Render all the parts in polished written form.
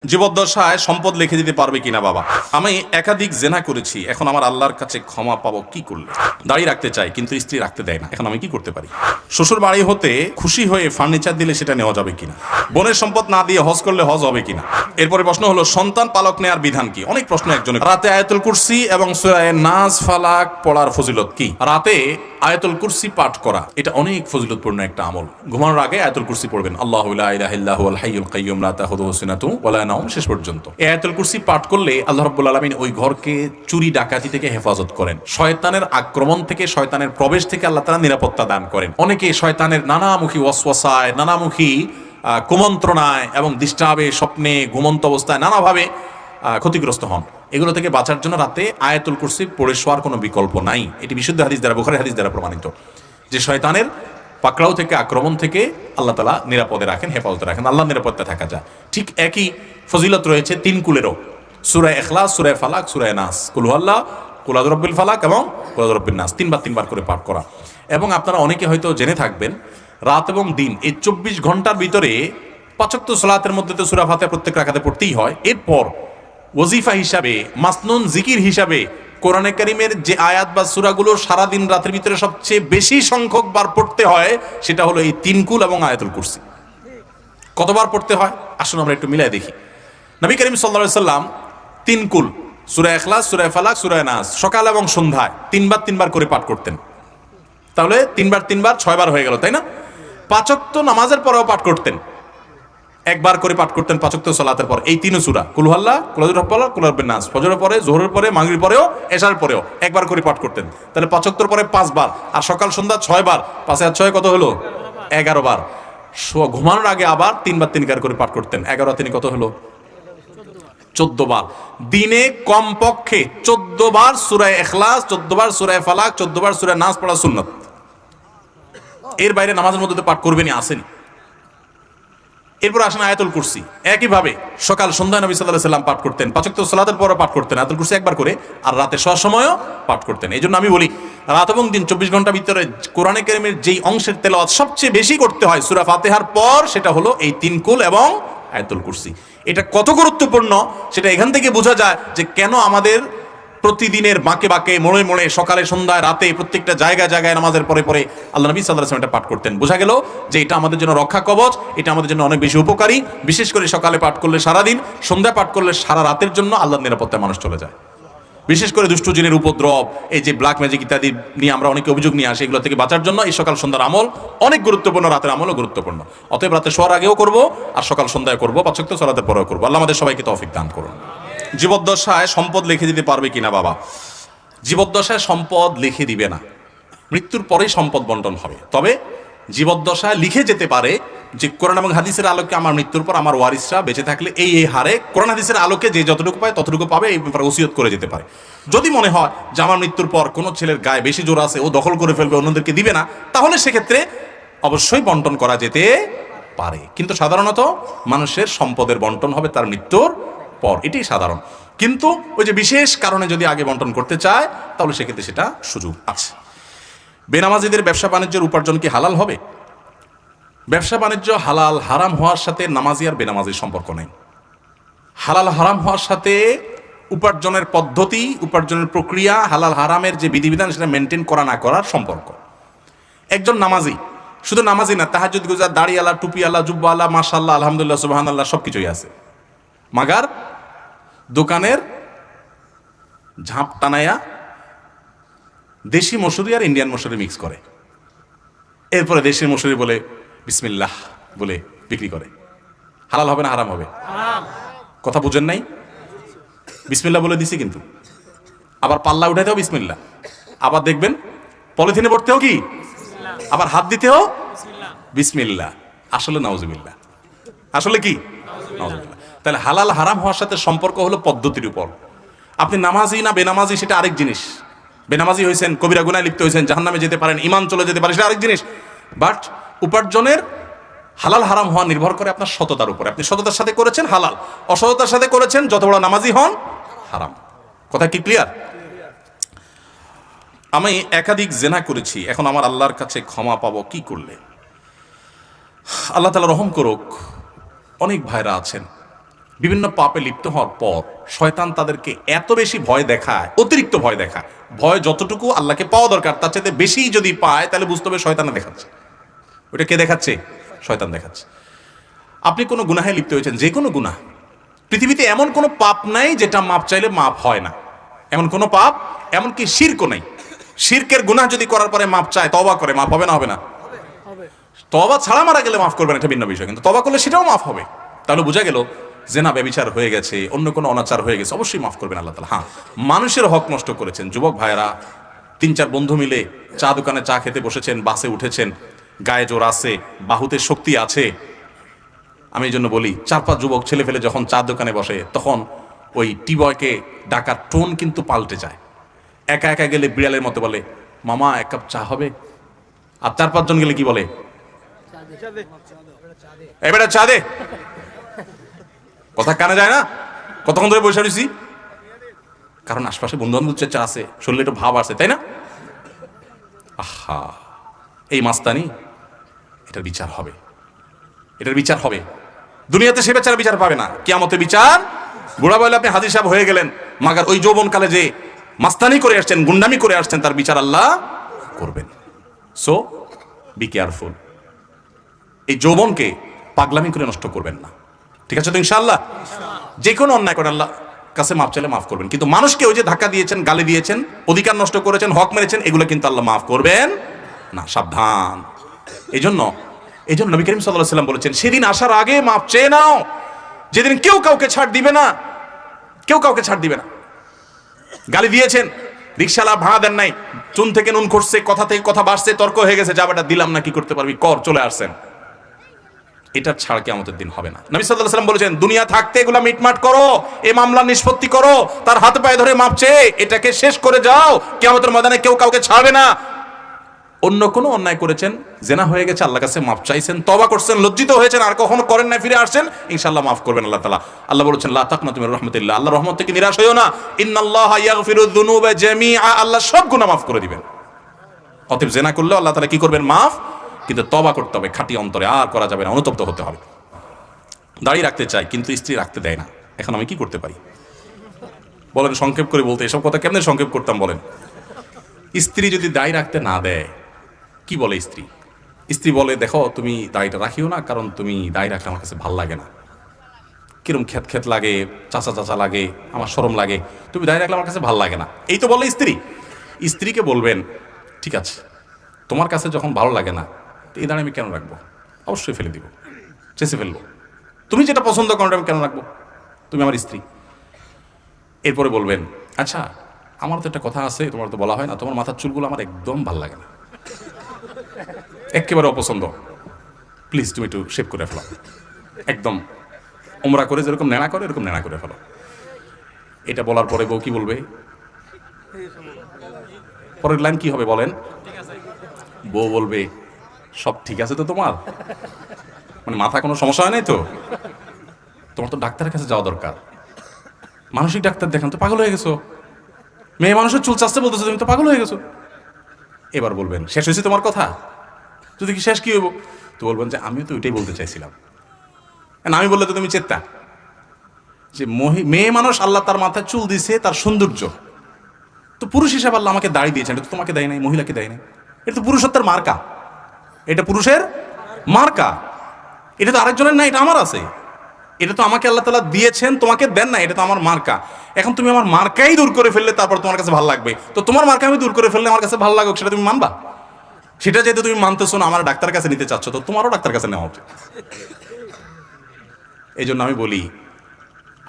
জীবদ্দশায় সম্পদ লিখে দিতে পারবে কিনা বাবা? আমি একাধিক জেনা করেছি, এখন আমার আল্লাহর কাছে ক্ষমা পাবো কি করলে? দাড়ি রাখতে চাই কিন্তু স্ত্রী রাখতে দেয় না, এখন আমি কি করতে পারি? শ্বশুর বাড়ি হতে খুশি হয়ে ফার্নিচার দিলে সেটা নেওয়া যাবে কিনা? বোনের সম্পদ না দিয়ে হজ করলে হজ হবে কিনা? এরপরে প্রশ্ন হলো সন্তান পালক নেয়ার বিধান কি? অনেক প্রশ্ন একজনের। রাতে আয়াতুল কুরসি এবং সূরা নাস ফালাক পড়ার ফজিলত কি? রাতে আয়াতুল কুরসি পাঠ করা এটা অনেক ফজিলতপূর্ণ একটা আমল। ঘুমানোর আগে আয়াতুল কুরসি পড়বেন, আল্লাহু লা ইলাহা ইল্লাহুল হাইয়ুল কাইয়্যুম লা তাখুযুহু সিনাতুন ওয়া লা নাওম, শেষ পর্যন্ত। এই আয়াতুল কুরসি পাঠ করলে আল্লাহ রাব্বুল আলামিন ওই ঘরকে চুরি ডাকাতি থেকে হেফাজত করেন, শয়তানের আক্রমণ থেকে, শয়তানের প্রবেশ থেকে আল্লাহ তাআলা নিরাপত্তা দান করেন। অনেকে শয়তানের নানামুখী ওয়াসওয়াসায়, নানামুখী কুমন্ত্রণায় এবং ডিস্টার্বে, স্বপ্নে, ঘুমন্ত অবস্থায় নানাভাবে ক্ষতিগ্রস্ত হন। এগুলো থেকে বাঁচার জন্য রাতে আয়াতুল কুরসি পড়ে শোয়ার কোনো বিকল্প নাই। এটি বিশুদ্ধ হাদিস দ্বারা, বুখারী হাদিস দ্বারা প্রমাণিত যে শয়তানের পাকড়াও থেকে, আক্রমণ থেকে আল্লাহ তাআলা নিরাপদে রাখেন, হেফাজতে রাখেন, আল্লাহর নিরাপত্তা থাকা যায়। ঠিক একই ফজিলত রয়েছে তিন কুলেরও, সূরা ইখলাস, সূরা ফালাক, সূরা নাস, কুল হুয়াল্লাহ, কুল আউযু বিরাব্বিল ফালাক এবং কুল আউযু বিরাব্বিন নাস, তিনবার করে পাঠ করা। এবং আপনারা অনেকে হয়তো জেনে থাকবেন, রাত এবং দিন এই 24 ঘন্টার ভিতরে 5 ওয়াক্ত সালাতের মধ্যে তো সূরা ফাতিহা প্রত্যেক রাকাতে পড়তেই হয়। এরপর ওয়াজিফা হিসাবে, মাসনুন জিকির হিসাবে কোরআনে কারীমের যে আয়াত বা সূরাগুলো সারাদিন রাতের ভিতরে সবচেয়ে বেশি সংখ্যক বার পড়তে হয় সেটা হলো এই তিন কুল এবং আয়াতুল কুরসি। কতবার পড়তে হয় আসুন আমরা একটু মিলাই দেখি। নবী করিম সাল্লাল্লাহু আলাইহি সাল্লাম তিন কুল, সূরা ইখলাস, সূরা ফালাক, সূরা নাস সকাল এবং সন্ধ্যায় তিনবার করে পাঠ করতেন। তাহলে তিনবার 6বার হয়ে গেল, তাই না? 5 ওয়াক্ত নামাজের পরেও পাঠ করতেন, একবার করে পাঠ করতেন 5 ওয়াক্ত সালাতের পর এই তিন সূরা, কুল হুয়াল্লাহ, কুল আউযু বিরাব্বিল ফালাক, কুল আউযু বিরাব্বিন নাস, ফজরের পরে, যোহরের পরে, মাগরিবের পরেও, এশার পরেও একবার করে পাঠ করতেন। তাহলে 5 ওয়াক্তর পরে 5 বার, আর সকাল সন্ধ্যা 6 বার, 5 আর 6 কত হলো? 11 বার। ঘুমানোর আগে আবার তিনবার করে পাঠ করতেন, 11 3 কত হলো? 14 বার। দিনে কমপক্ষে 14 বার সূরা ইখলাস, 14 বার সূরা ফালাক, 14 বার সূরা নাস পড়া সুন্নাত। এর বাইরে নামাজের মধ্যে তো পাঠ করবেনই, আসেনি। এরপর আসেন আয়াতুল কুরসি, একইভাবে সকাল সন্ধ্যায় নবী সাল্লাল্লাহু আলাইহি ওয়াসাল্লাম পাঠ করতেন, 5 ওয়াক্ত সালাতের পরও পাঠ করতেন আয়াতুল কুরসি একবার করে, আর রাতে শোয়ার সময়ও পাঠ করতেন। এই জন্য আমি বলি, রাত এবং দিন 24 ঘন্টার ভিতরে কোরআনে কারীমের যেই অংশের তেলাওয়াত সবচেয়ে বেশি করতে হয় সূরা ফাতিহার পর, সেটা হলো এই তিন কুল এবং আয়াতুল কুরসি। এটা কত গুরুত্বপূর্ণ সেটা এখান থেকে বোঝা যায় যে কেন আমাদের প্রতিদিনের বাঁকে বাঁকে, মোড়ে মোড়ে, সকালে সন্ধ্যায় রাতে প্রত্যেকটা জায়গায় নামাজের পরে আল্লাহ নবী সাল্লাল্লাহু আলাইহি ওয়াসাল্লাম এটা পাঠ করতেন। বোঝা গেল যে এটা আমাদের জন্য রক্ষা কবচ, এটা আমাদের জন্য অনেক বেশি উপকারী। বিশেষ করে সকালে পাঠ করলে সারাদিন, সন্ধ্যায় পাঠ করলে সারা রাতের জন্য আল্লাহর নিরাপত্তায় মানুষ চলে যায়। বিশেষ করে দুষ্ট জিনের উপদ্রব, এই যে ব্ল্যাক ম্যাজিক ইত্যাদি নিয়ে আমরা অনেকে অভিযোগ নিয়ে আসি, এগুলো থেকে বাঁচার জন্য এই সকাল সন্ধ্যার আমল অনেক গুরুত্বপূর্ণ, রাতের আমলও গুরুত্বপূর্ণ। অতএব রাতে শোয়ার আগেও করব, আর সকাল সন্ধ্যায় করব, 5 ওয়াক্ত সালাতের পরেও করব। আল্লাহ আমাদের সবাইকে তৌফিক দান করুন। জীবদ্দশায় সম্পদ লিখে দিতে পারবে কিনা বাবা? জীবদ্দশায় সম্পদ লিখে দিবে না, মৃত্যুর পরেই সম্পদ বন্টন হবে। তবে জীবদ্দশায় লিখে যেতে পারে যে কোরআন এবং হাদিসের আলোকে আমার মৃত্যুর পর আমার ওয়ারিসরা বেঁচে থাকলে এই হারে কোরআন হাদিসের আলোকে যে যতটুকু পায় ততটুকু পাবে, এই ব্যাপারে ওসিয়ত করে যেতে পারে। যদি মনে হয় যে আমার মৃত্যুর পর কোনো ছেলের গায়ে বেশি জোর আছে, ও দখল করে ফেলবে, অন্যদেরকে দিবে না, তাহলে সেক্ষেত্রে অবশ্যই বন্টন করা যেতে পারে। কিন্তু সাধারণত মানুষের সম্পদের বন্টন হবে তার মৃত্যুর পর, এটাই সাধারণ। কিন্তু ওই যে বিশেষ কারণে যদি আগে বন্টন করতে চায় তাহলে সেক্ষেত্রে সেটা সুযোগ আছে। বেনামাজিদের ব্যবসা বাণিজ্যের উপার্জন কি হালাল হবে? ব্যবসা বাণিজ্য হালাল হারাম হওয়ার সাথে নামাজি আর বেনামাজির সম্পর্ক নেই। হালাল হারাম হওয়ার সাথে উপার্জনের পদ্ধতি, উপার্জনের প্রক্রিয়া, হালাল হারামের যে বিধিবিধান সেটা মেনটেন করা না করার সম্পর্ক। একজন নামাজি, শুধু নামাজি না, তাহাজ্জুদ গুজার, দাড়িওয়ালা, টুপিওয়ালা, জুব্বাওয়ালা, মাশাআল্লাহ, আলহামদুলিল্লাহ, সুবহানাল্লাহ, সবকিছুই আছে, মাগার দোকানের ঝাঁপ টানায়া দেশি মসুরি আর ইন্ডিয়ান মসুরি মিক্স করে, এরপরে দেশি মসুরি বলে বিসমিল্লাহ বলে বিক্রি করে। হালাল হবে না হারাম হবে? কথা বুঝেন নাই? বিসমিল্লাহ বলে দিছি, কিন্তু আবার পাল্লা উঠাইতেও বিসমিল্লাহ, আবার দেখবেন পলিথিনে পড়তেও কি, আবার হাত দিতেও বিসমিল্লাহ। আসলে নাউজুবিল্লাহ, আসলে কি নাউজুবিল্লাহ। তাহলে হালাল হারাম হওয়ার সাথে সম্পর্ক হলো পদ্ধতির উপর। আপনি নামাজি না বেনামাজি সেটা আরেক জিনিস। বেনামাজি হয়েছেন, কবিরা গুনায় লিপ্ত হয়েছেন, জাহান্নামে যেতে পারেন, ঈমান চলে যেতে পারে, সেটা আরেক জিনিস। বাট উপার্জনের হালাল হারাম হওয়া নির্ভর করে আপনার সততার উপরে। আপনি সততার সাথে করেছেন হালাল, অসততার সাথে করেছেন, যত বড় নামাজি হন হারাম। কথা কি ক্লিয়ার? আমি একাধিক জেনা করেছি, এখন আমার আল্লাহর কাছে ক্ষমা পাবো কি করলে? আল্লাহ তাআলা রহম করুক, অনেক ভাইরা আছেন বিভিন্ন পাপে লিপ্ত হওয়ার পর শয়তান তাদেরকে এত বেশি ভয় দেখায়, অতিরিক্ত ভয় দেখায়, ভয় যতটুকু আল্লাহকে পাওয়া দরকার তার চাইতে বেশি যদি পায় তাহলে বুঝতে হবে শয়তানে দেখাচ্ছে। ওটা কে দেখাচ্ছে? শয়তান দেখাচ্ছে। আপনি কোনো গুনাহে লিপ্ত হয়েছেন, যে কোনো গুনাহ, পৃথিবীতে এমন কোনো পাপ নাই যেটা মাপ চাইলে মাপ হয় না, এমন কোনো পাপ, এমনকি শিরকও নাই। শিরকের গুনাহ যদি করার পরে মাপ চায়, তওবা করে, মাপ হবে না? হবে না? তওবা ছাড়া মারা গেলে মাফ করবেন, এটা ভিন্ন বিষয়, কিন্তু তওবা করলে সেটাও মাফ হবে। তাহলে বোঝা গেল জেনা ব্যভিচার হয়ে গেছে, অন্য কোনো অনাচার হয়ে গেছে, অবশ্যই মাফ করবেন আল্লাহ তাআলা। হ্যাঁ, মানুষের হক নষ্ট করেছেন, যুবক ভাইয়েরা 3-4 বন্ধু মিলে চা দোকানে চা খেতে বসেছেন, বাসে উঠেছেন, গায়ে জোর আছে, বাহুতে শক্তি আছে। আমি এই জন্য বলি, 4-5 যুবক ছেলে ফেলে যখন চা দোকানে বসে তখন ওই টিবয়কে ডাকার টোন কিন্তু পাল্টে যায়। একা একা গেলে বিড়ালের মতো বলে, মামা 1 কাপ চা হবে? আর 4-5 জন গেলে কি বলে? এবারে চা দে। কথা কানে যায় না? কতক্ষণ ধরে বসে রয়েছি, কারণ আশপাশে বন্ধু বান্ধব চা আছে, শরীরে একটু ভাব আছে, তাই না? আহা, এই মাস্তানি, এটার বিচার হবে, এটার বিচার হবে। দুনিয়াতে সে বেচারা বিচার পাবে না, কিয়ামতে বিচার। বুড়া বলে আপনি হাজির সাহেব হয়ে গেলেন, মাগার ওই যৌবনকালে যে মাস্তানি করে আসছেন, গুন্ডামি করে আসছেন, তার বিচার আল্লাহ করবেন। সো বি কেয়ারফুল, এই যৌবনকে পাগলামি করে নষ্ট করবেন না, ঠিক আছে তো? ইনশাআল্লাহ যে কোনো অন্যায় করে আল্লাহ কাছে মাফ চাইলে মাফ করবেন, কিন্তু মানুষকে ওই যে ধাক্কা দিয়েছেন, গালি দিয়েছেন, অধিকার নষ্ট করেছেন, হক মেরেছেন, এগুলো কিন্তু আল্লাহ মাফ করবেন না, সাবধান। এই জন্য নবী করিম সাল্লাল্লাহু আলাইহি ওয়াসাল্লাম বলেছেন, সেদিন আসার আগে মাফ চেয়ে নাও, যেদিন কেউ কাউকে ছাড় দিবে না, কেউ কাউকে ছাড় দিবে না। গালি দিয়েছেন, রিকশালা ভাড়া দেন নাই, চুন থেকে নুন খসছে, কথা থেকে কথা বাড়ছে, তর্ক হয়ে গেছে, যাবাটা দিলাম না, কি করতে পারবি কর, চলে আসছেন, এটার ছাড় কিয়ামতের দিন হবে না। নবী সাল্লাল্লাহু আলাইহি ওয়াসাল্লাম বলেছেন, দুনিয়া থাকতে এগুলা মিটমাট করো, এই মামলা নিষ্পত্তি করো, তার হাত পায়ে ধরে মাপ চেয়ে এটাকে শেষ করে যাও, কিয়ামতের ময়দানে কেউ কাউকে ছাড়বে না। অন্য কোনো অন্যায় করেছেন, জেনা হয়ে গেছে, আল্লাহর কাছে মাফ চাইছেন, তওবা করছেন, লজ্জিত হয়েছেন, আর কখনো করেন না, ফিরে আসছেন, ইনশাআল্লাহ মাফ করবেন আল্লাহ তাআলা। আল্লাহ বলেছেন, লা তাকনাতু মির রাহমাতিল্লাহ, আল্লাহর রহমত থেকে নিরাশ হইও না, ইন্নাল্লাহা ইয়াগফিরুয যুনুবা জামিআ, আল্লাহ সব গুনাহ মাফ করে দিবেন। অতএব জেনা করলেও আল্লাহ তাআলা কি করবেন? মাফ, কিন্তু তওবা করতে হবে খাঁটি অন্তরে, আর করা যাবে না, অনুতপ্ত হতে হবে। দাড়ি রাখতে চাই কিন্তু স্ত্রী রাখতে দেয় না, এখন আমি কি করতে পারি বলেন? সংক্ষেপ করে বলতে, এসব কথা কেমনে সংক্ষেপ করতাম বলেন? স্ত্রী যদি দাড়ি রাখতে না দেয়, কি বলে স্ত্রী? স্ত্রী বলে, দেখো তুমি দাড়িটা রাখিও না, কারণ তুমি দাড়ি রাখলে আমার কাছে ভাল লাগে না, কিরম খেত খেত লাগে, চাচা চাচা লাগে, আমার শরম লাগে, তুমি দাড়ি রাখলে আমার কাছে ভাল লাগে না, এই তো বলে স্ত্রী। স্ত্রীকে বলবেন, ঠিক আছে, তোমার কাছে যখন ভালো লাগে না, তো এই দাঁড়ি আমি কেন রাখবো? অবশ্যই ফেলে দিব, চেঁচে ফেলবো। তুমি যেটা পছন্দ করো আমি কেন রাখবো? তুমি আমার স্ত্রী। এরপরে বলবেন, আচ্ছা আমার তো একটা কথা আছে, তোমার তো বলা হয় না, তোমার মাথার চুলগুলো আমার একদম ভাল লাগে না, একেবারে অপছন্দ, প্লিজ তুমি একটু শেভ করে ফেলো, একদম ওমরা করে যেরকম নেড়া করে এরকম নেড়া করে ফেলো। এটা বলার পরে বউ কি বলবে? পরের লাইন কি হবে বলেন? বউ বলবে, সব ঠিক আছে তো তোমার, মানে মাথা কোনো সমস্যা হয় নাই তো? তোমার তো ডাক্তারের কাছে যাওয়া দরকার, মানসিক ডাক্তার দেখান, তো পাগল হয়ে গেছো, মেয়ে মানুষের চুল চাচ্ছে বলতেছো, তুমি তো পাগল হয়ে গেছো। এবার বলবেন, শেষ হয়েছে তোমার কথা? যদি কি শেষ, কি হইব? তো বলবেন যে আমিও তো ওইটাই বলতে চাইছিলাম। আমি বললে তো তুমি চেত্তা, যে মেয়ে মানুষ আল্লাহ তার মাথায় চুল দিছে তার সৌন্দর্য, তো পুরুষ হিসাবে আল্লাহ আমাকে দাড়ি দিয়েছেন, এটা তো তোমাকে দেয় নাই, মহিলাকে দেয় নাই, এটা তো পুরুষত্বের মার্কা, এটা পুরুষের মার্কা, এটা তো আরেকজনের না, এটা আমার আছে, এটা তো আমাকে আল্লাহ তাআলা দিয়েছেন, তোমাকে দেন না, এটা তো আমার মার্কা। এখন তুমি আমার মার্কাই দূর করে ফেললে তারপর তোমার কাছে ভালো লাগবে, তো তোমার মার্কা আমি দূর করে ফেললে আমার কাছে ভালো লাগুক, সেটা তুমি মানবা? সেটা যেহেতু তুমি মানতেছো না, আমার ডাক্তার কাছে নিতে চাচ্ছ, তো তোমারও ডাক্তার কাছে নেওয়া উচিত। এই জন্য আমি বলি,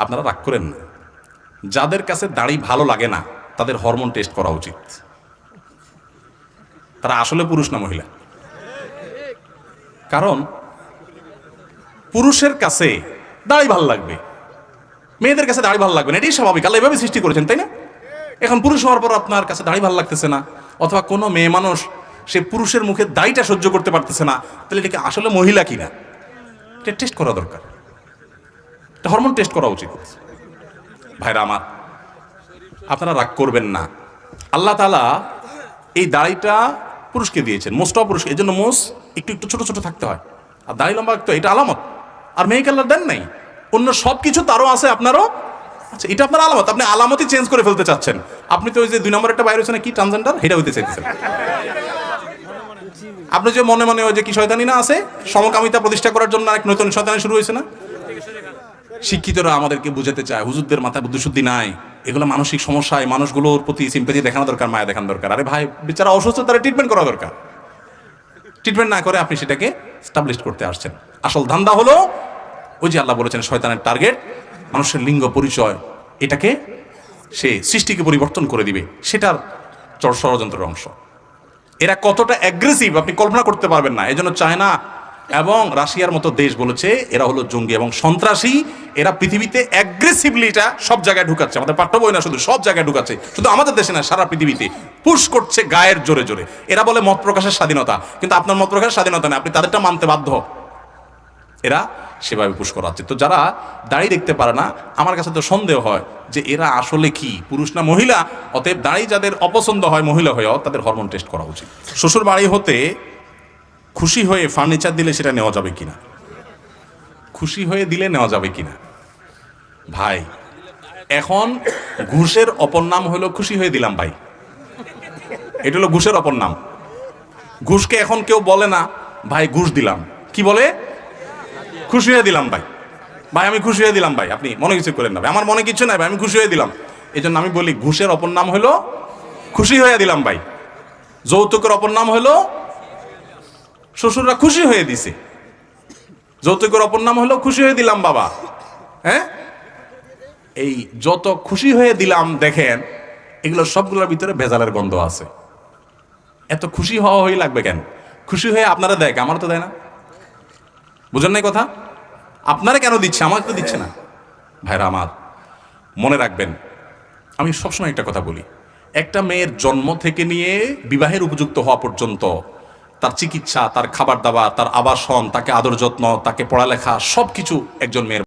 আপনারা রাগ করেন না, যাদের কাছে দাড়ি ভালো লাগে না তাদের হরমোন টেস্ট করা উচিত, তারা আসলে পুরুষ না মহিলা। কারণ পুরুষের কাছে দাড়ি ভালো লাগবে, মেয়েদের কাছে দাড়ি ভালো লাগবে না, এটাই স্বাভাবিক, আল্লাহ এভাবে সৃষ্টি করেছেন, তাই না? এখন পুরুষ হওয়ার পর আপনার কাছে দাড়ি ভালো লাগতেছে না, অথবা কোনো মেয়ে মানুষ সে পুরুষের মুখে দাড়িটা সহ্য করতে পারতেছে না, তাহলে এটাকে আসলে মহিলা কিনা এটা টেস্ট করা দরকার, এটা হরমোন টেস্ট করা উচিত। ভাইরা আমার, আপনারা রাগ করবেন না, আল্লাহ তাআলা এই দাড়িটা পুরুষকে দিয়েছেন, মোষটাও পুরুষ, এই জন্য মোষ একটু একটু ছোট ছোট থাকতে হয়, আর দাড়ি লম্বা রাখতে হয়, এটা আলামত। আর মেয়েকে আল্লাহ দেন নাই, অন্য সব কিছু তারও আছে, আপনারও আচ্ছা। এটা আপনার আলামত, আপনি আলামতই চেঞ্জ করে ফেলতে চাচ্ছেন। আপনি তো ওই যে 2 নম্বর একটা বাইরে হচ্ছে না, কি ট্রান্সজেন্ডার, এটা হইতে চাইতেছেন। আপনি যে মনে মনে ওই যে কি শয়তানি না আছে, সমকামিতা প্রতিষ্ঠা করার জন্য এক নতুন শয়তানি শুরু হয়েছে না। শিক্ষিতরা আমাদেরকে বুঝাতে চায় হুজুরদের মাথায় বুদ্ধিশুদ্ধি নাই, এগুলো মানসিক সমস্যায় মানুষগুলোর প্রতি সিম্পাথি দেখানো দরকার, মায়া দেখানো দরকার। আরে ভাই, বেচারা অসুস্থ, তারা ট্রিটমেন্ট করা দরকার। ট্রিটমেন্ট না করে আপনি সেটাকে স্টাবলিশ করতে আসছেন। আসল ধান্দা হলো ওই যে আল্লাহ বলেছেন শয়তানের টার্গেট মানুষের লিঙ্গ পরিচয়, এটাকে সে সৃষ্টিকে পরিবর্তন করে দিবে, সেটার ষড়যন্ত্রের অংশ। এরা কতটা অ্যাগ্রেসিভ আপনি কল্পনা করতে পারবেন না। এজন্য চায়না এবং রাশিয়ার মতো দেশ বলেছে এরা হলো জঙ্গি এবং সন্ত্রাসী। এরা পৃথিবীতে অ্যাগ্রেসিভলি এটা সব জায়গায় ঢুকাচ্ছে, আমাদের পাঠ্য বই না শুধু, সব জায়গায় ঢুকাচ্ছে, শুধু আমাদের দেশে না, সারা পৃথিবীতে পুশ করছে গায়ের জোরে জোরে। এরা বলে মত প্রকাশের স্বাধীনতা, কিন্তু আপনার মত প্রকাশের স্বাধীনতা নেই, আপনি তাদেরটা মানতে বাধ্য। এরা সেভাবে পুশ করাচ্ছে। তো যারা দাড়ি দেখতে পারে না, আমার কাছে তো সন্দেহ হয় যে এরা আসলে কি পুরুষ না মহিলা। অতএব দাড়ি যাদের অপছন্দ হয় মহিলা হয়েও, তাদের হরমোন টেস্ট করা উচিত। শ্বশুর বাড়ি হতে খুশি হয়ে ফার্নিচার দিলে সেটা নেওয়া যাবে কিনা, খুশি হয়ে দিলে নেওয়া যাবে কিনা। ভাই, এখন ঘুষের অপর নাম হলো খুশি হয়ে দিলাম ভাই, এটা হলো ঘুষের অপর নাম। ঘুষকে এখন কেউ বলে না ভাই ঘুষ দিলাম, কি বলে, খুশি হয়ে দিলাম ভাই। ভাই আমি খুশি হয়ে দিলাম ভাই, আপনি মনে কিছু করেন না ভাই, আমার মনে কিছু নাই ভাই, আমি খুশি হয়ে দিলাম। এই জন্য আমি বলি ঘুষের অপর নাম হলো খুশি হয়ে দিলাম ভাই। যৌতুকের অপর নাম হলো শ্বশুররা খুশি হয়ে দিছে, যৌতুকের অপর নাম হলো খুশি হয়ে দিলাম বাবা। হ্যাঁ, এই যত খুশি হয়ে দিলাম দেখেন, এগুলো সবগুলোর ভিতরে ভেজালের গন্ধ আছে। এত খুশি হওয়া হয়ে লাগবে কেন? খুশি হয়ে আপনারা দেখ, আমার তো দেয় না। বুঝেন নাই কথা? আপনারা কেন দিচ্ছে, আমাকে তো দিচ্ছে না। ভাইরা আমার, মনে রাখবেন, আমি সবসময় একটা কথা বলি, একটা মেয়ের জন্ম থেকে নিয়ে বিবাহের উপযুক্ত হওয়া পর্যন্ত তার চিকিৎসা, তার খাবার দাবার, তার আবাসন, তাকে আদর যত্ন, তাকে পড়ালেখা, সবকিছু একজন মেয়ের